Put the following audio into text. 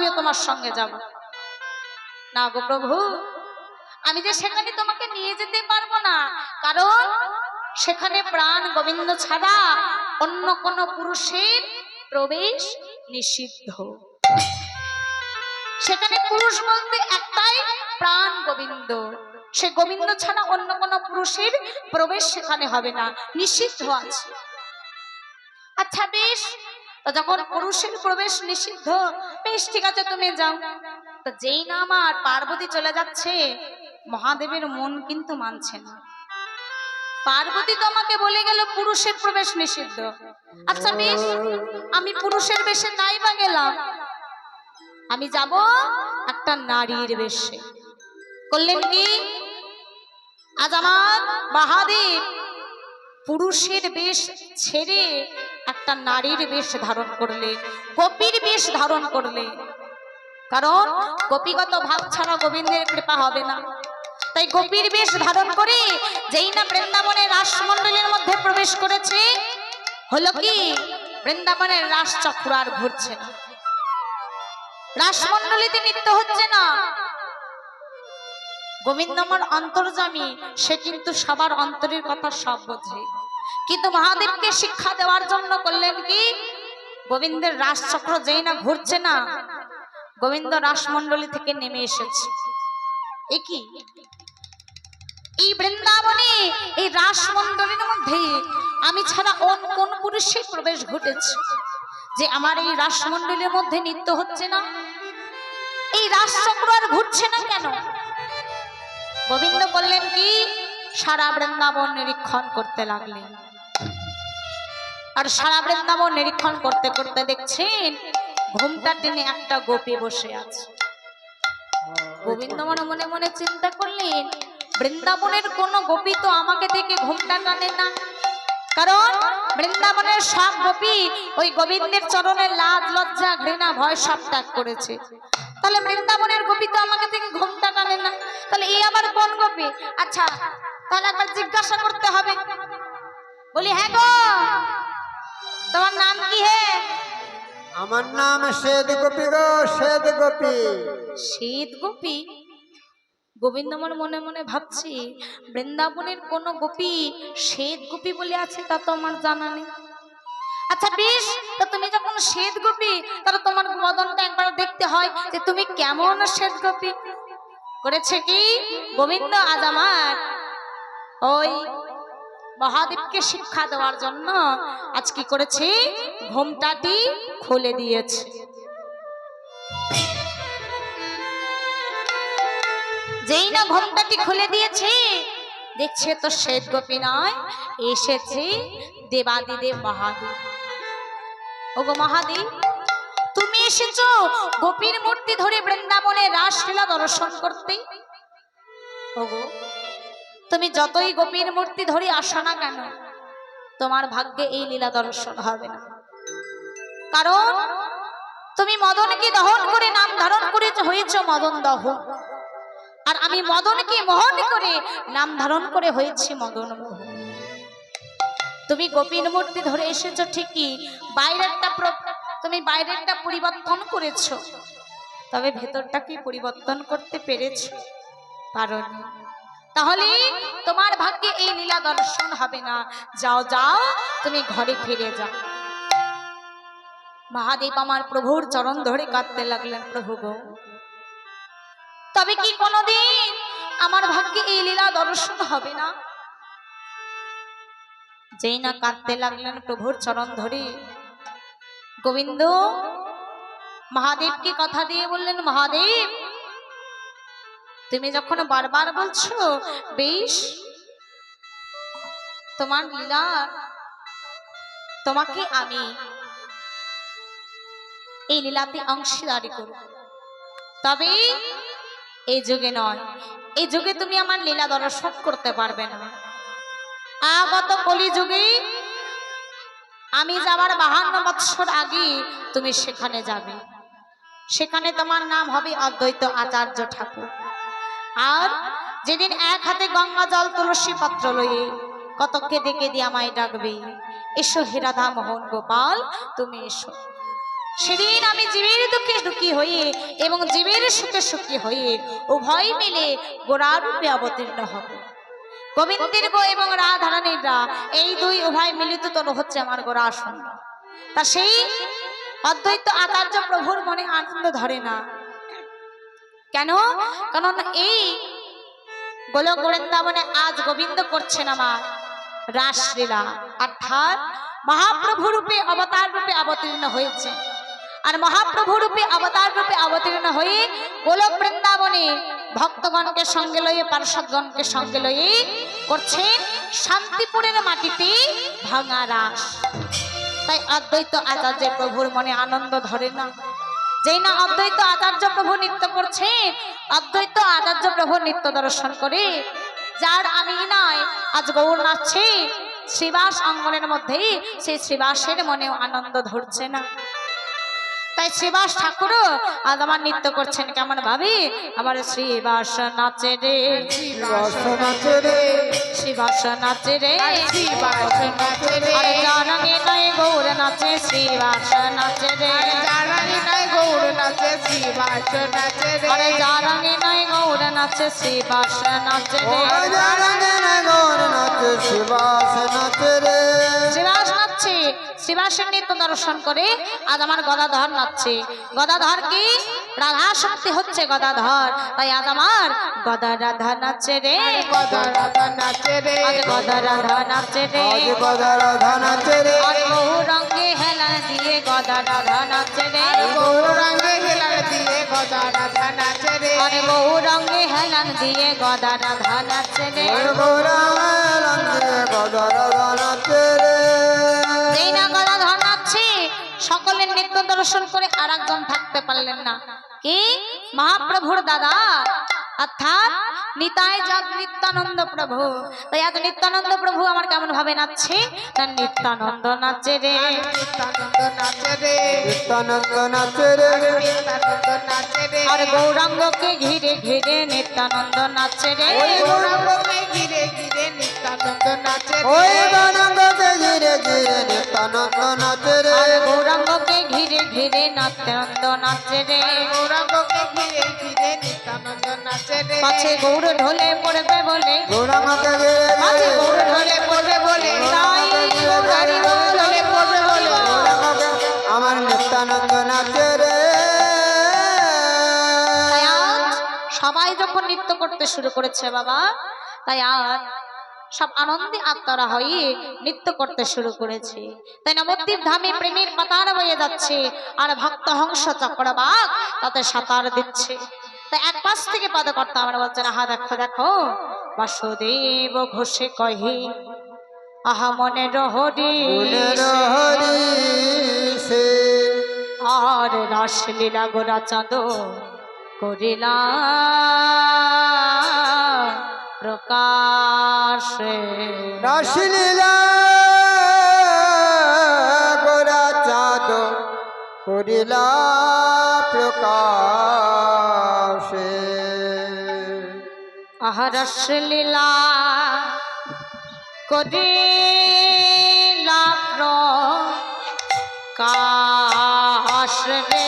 আমিও তোমার সঙ্গে যাব। না গো প্রভু, আমি যে সেখানে তোমাকে নিয়ে যেতে পারবো না, কারণ সেখানে প্রাণ গোবিন্দ ছাড়া অন্য কোন পুরুষের প্রবেশ নিষিদ্ধ। সেখানে পুরুষ বলতে একটাই, প্রাণ গোবিন্দ। সে গোবিন্দ ছাড়া অন্য কোন পুরুষের প্রবেশ সেখানে হবে না, নিষিদ্ধ আছে। আচ্ছা বেশ, তো যখন পুরুষের প্রবেশ নিষিদ্ধ, বেশ ঠিক আছে তুমি যাও। তো যেই না আমার পার্বতী চলে যাচ্ছে, মহাদেবের মন কিন্তু মানছে না। পার্বতী তো আমাকে বলে গেল পুরুষের প্রবেশ নিষিদ্ধ। আচ্ছা বেশ, আমি পুরুষের বেশে নাই বা গেলাম, আমি যাব একটা নারীর বেশে। করলেন কি, আজ আমার মহাদেব পুরুষের বেশ ছেড়ে একটা নারীর বেশ ধারণ করলে, গোপীর বেশ ধারণ করলে। কারণ গোপীগত ভাব ছাড়া গোবিন্দের কৃপা হবে না। তাই গোপীর বেশ ধারণ করে যেই না বৃন্দাবনের রাসমণ্ডলীর মধ্যে প্রবেশ করেছে, হলো কি বৃন্দাবনের রাস চক্র আর ঘুরছে না, রাসমণ্ডলীতে নৃত্য হচ্ছে না। গোবিন্দ আমার অন্তর্যামী, সে কিন্তু সবার অন্তরের কথা সব বোঝে। কিন্তু মহাদেবকে শিক্ষা দেওয়ার জন্য করলেন কি, গোবিন্দের রাস চক্র যেই না ঘুরছে না, গোবিন্দ রাসমণ্ডলী থেকে নেমে এসেছে। একই এই বৃন্দাবনে এই রাসমণ্ডলীর মধ্যে আমি ছাড়া কোন পুরুষের প্রবেশ ঘটেছে যে আমার এই রাসমণ্ডলীর মধ্যে নৃত্য হচ্ছে না? এই রাসচক্র আর ঘুরছে না কেন? গোবিন্দ বললেন কি, সারা বৃন্দাবন নিরীক্ষণ করতে লাগলেন। আর সারা বৃন্দাবন নিরীক্ষণ করতে করতে দেখছেন ঘোমটা টেনে একটা গোপী বসে আছে। গোবিন্দ মনে মনে মনে চিন্তা করলেন, বৃন্দাবনের কোন গোপী তো আমাকে দেখে ঘোমটা টানে না, কারণ বৃন্দাবনের সব গোপী ওই গোবিন্দের চরণে লাজ লজ্জা ঘৃণা ভয় সব ত্যাগ করেছে। তাহলে বৃন্দাবনের গোপী তো আমাকে দেখে ঘোমটা টানে না, তাহলে এই আবার কোন গোপী? আচ্ছা তাহলে একবার জিজ্ঞাসা করতে হবে। বলি, হ্যাঁ গো, তোমার নাম কি? হে, আমার নাম শ্বেত গোপী গো, শ্বেত গোপী। শ্বেত গোপী? গোবিন্দ মনে মনে ভাবছি, বৃন্দাবনের কোন গোপী শ্বেত গোপী বলে আছে তা তো আমার জানা নেই। আচ্ছা বেশ, তো তুমি যখন শ্বেত গোপী, তাহলে তোমার বদনটা একবার দেখতে হয় যে তুমি কেমন শ্বেত গোপী। করেছে কি গোবিন্দ, আজ আমার ওই মহাদেবকে শিক্ষা দেওয়ার জন্য আজ কি করেছে, ঘোমটাটি খুলে দিয়েছে। যেই না ঘোমটাটি খুলে দিয়েছে, দেখছে তো শ্বেত গোপী নয়, এসেছে দেবাদিদেব মহাদেব। ওগো মহাদেব, তুমি এসেছো গোপীর মূর্তি ধরে বৃন্দাবনে রাসলীলা দর্শন করতে। ওগো, তুমি যতই গোপীর মূর্তি ধরে আসো না কেন, তোমার ভাগ্যে এই লীলা দর্শন হবে না। কারণ তুমি মদনকে দহন করে নাম ধারণ করে হয়েছ মদন দহন, আর আমি মদনকে মোহন করে নাম ধারণ করে হয়েছি মদন মোহন। তুমি গোপীর মূর্তি ধরে এসেছো ঠিকই, তুমি বাইরেরটা পরিবর্তন করেছো, তবে ভেতরটা কি পরিবর্তন করতে পেরেছো? পারোনি। তাহলে তোমার ভাগ্যে এই লীলা দর্শন হবে না। যাও যাও, তুমি ঘরে ফিরে যাও। মহাদেব আমার প্রভুর চরণ ধরে কাঁদতে লাগলেন, প্রভু গো, তবে কি কোনদিন আমার ভাগ্যে এই লীলা দর্শন হবে না? যেই না কাঁদতে লাগলেন প্রভুর চরণ ধরে, গোবিন্দ মহাদেবকে কথা দিয়ে বললেন, মহাদেব তুমি যখন বারবার বলছো বেশ, তোমার লীলা তোমাকে আমি এই লীলাতে অংশীদারি করব, তবে এই যুগে নয়, এই যুগে তুমি আমার লীলা দর্শন করতে পারবে না। আগত কলি যুগে আমি যাবার 52 বৎসর আগে তুমি সেখানে যাবে। সেখানে তোমার নাম হবে অদ্বৈত আচার্য ঠাকুর। আর যেদিন এক হাতে গঙ্গা জল তুলসী পত্র লয়ে কতকে ডেকে দিয়ে আমায় ডাকবে, এসো হে রাধা মোহন গোপাল, তুমি এসো। সেদিন আমি জীবের দুঃখে দুঃখী হয়ে এবং জীবের সুখে সুখী হয়ে উভয় মিলে গোড়ার রূপে অবতীর্ণ হব। গোবিন্দের গো এবং রাধারানীর রা এই দুই উভয় মিলিত তর হচ্ছে আমার গোড়া আসন। তা সেই অদ্বৈত আচার্য প্রভুর মনে আনন্দ ধরে না। কেন? কারণ এই গোলক বৃন্দাবনে আজ গোবিন্দ করছেন আমার রাসলীলা, অর্থাৎ মহাপ্রভু রূপে অবতার রূপে অবতীর্ণ হয়েছে। আর মহাপ্রভু রূপে অবতার রূপে অবতীর্ণ হয়ে গোলক বৃন্দাবনে ভক্তগণকে সঙ্গে লইয়ে পার্শ্বদগণকে সঙ্গে লইয়ে করছেন শান্তিপুরের মাটিতে ভাঙা রাস। তাই অদ্বৈত আচার্য প্রভুর মনে আনন্দ ধরে না। যেই না অদ্বৈত আচার্য প্রভু নৃত্য করছে, অদ্বৈত আচার্য প্রভু নৃত্য দর্শন করে যার আমি নয় আজ গৌর নাচছে শ্রীবাস অঙ্গনের মধ্যে, সেই শ্রীবাসের মনেও আনন্দ ধরছে না। তাই শ্রীবাস ঠাকুরও আজ আমার নৃত্য করছেন কেমন ভাবে, আমার শ্রীবাস নাচে রে, শ্রীবাস নাচে রে, শ্রীবাস নাচে রে, শ্রীবাস নাচে রে, আরে জানাঙ্গে নয় গৌর নাচে শ্রীবাস নাচে রে, জানানি নাই গৌর নাচে শ্রীবাস নাচে রে, আরে জানাঙ্গে নয় গৌর নাচে শ্রীবাস নাচে ও রে। জানানে না গৌর নাচে শ্রীবাস নাচে রে। শ্রীবাস নাচছে, শ্রীবাসের নৃত্য দর্শন করে আজ আমার গদাধর নাচছে। গদাধর কি? রাধা শক্তি হচ্ছে গদাধর। তাই আজ আমার গদা রাধা নাচে রে, গদা রাধা নাচে রে, আজ গদা রাধা নাচে রে, আজ গদা রাধা নাচে রে, আর বহু রঙে হেলান দিয়ে গদা রাধা নাচে রে, গৌরাঙ্গে হেলাল দিয়ে গদা রাধা নাচে রে, আর বহু রঙে হেলান দিয়ে গদা রাধা নাচে রে। গৌরা রঙে গদা রাধা নাচে রে। যেই না গদাধর নাচছে, সকলের নৃত্য দর্শন করে আর একজন থাকতে পারলেন না। কি? মহাপ্রভুর দাদা অর্থাৎ নিতাই জাত নিত্যানন্দ প্রভু। তাই আজ নিত্যানন্দ প্রভু আমার কেমন ভাবে নাচছে না, নিত্যানন্দ নাচে রে, নিত্যানন্দ নাচে রে, নিত্যানন্দ নাচে রে, নিত্যানন্দ নাচে রে, আর গৌরাঙ্গকে ঘিরে ঘিরে নিত্যানন্দ নাচে রে, ওই গৌরাঙ্গকে ঘিরে ঘিরে নিত্যানন্দ নাচে রে, ওই গৌরাঙ্গকে ঘিরে ঘিরে নিত্যানন্দ নাচে রে, আর গৌরাঙ্গকে ঘিরে ঘিরে নিত্যানন্দ নাচে রে। গৌরাঙ্গকে ঘিরে ঘিরে নিত্যানন্দ নাচে রে, পাছে গৌর ঢোলে পড়বে বলে, গৌরাঙ্গকে ঘিরে পাছে ঘিরে গৌর ঢোলে ঢোলে পড়বে বলে, তাই গৌরারি ঢোলে পড়বে বলে, গৌরাঙ্গকে আমার নিত্যানন্দ নাচে রে। তাই আজ সবাই যখন নৃত্য করতে শুরু করেছে বাবা, তাই আজ সব আনন্দে আত্মারা হয়ে নৃত্য করতে শুরু করেছে। তাই নবদ্বীপ ধামে প্রেমের পাতার বয়ে যাচ্ছে, আর ভক্ত হংস চক্রবাক তাতে সাঁতার দিচ্ছে। তাই এক পাশ থেকে পদকর্তা আমরা বলছেন, আহা দেখো দেখো বাসুদেব ঘোষে কহে আহা মনের হরি মনের হরি সে, আর রাসলীলা গোরা চাঁদ করিলা প্রকাশে। রাসলীলা গোরা চাঁদ করিলা প্রকাশে। আহা রাসলীলা করিলা প্রকাশ রে,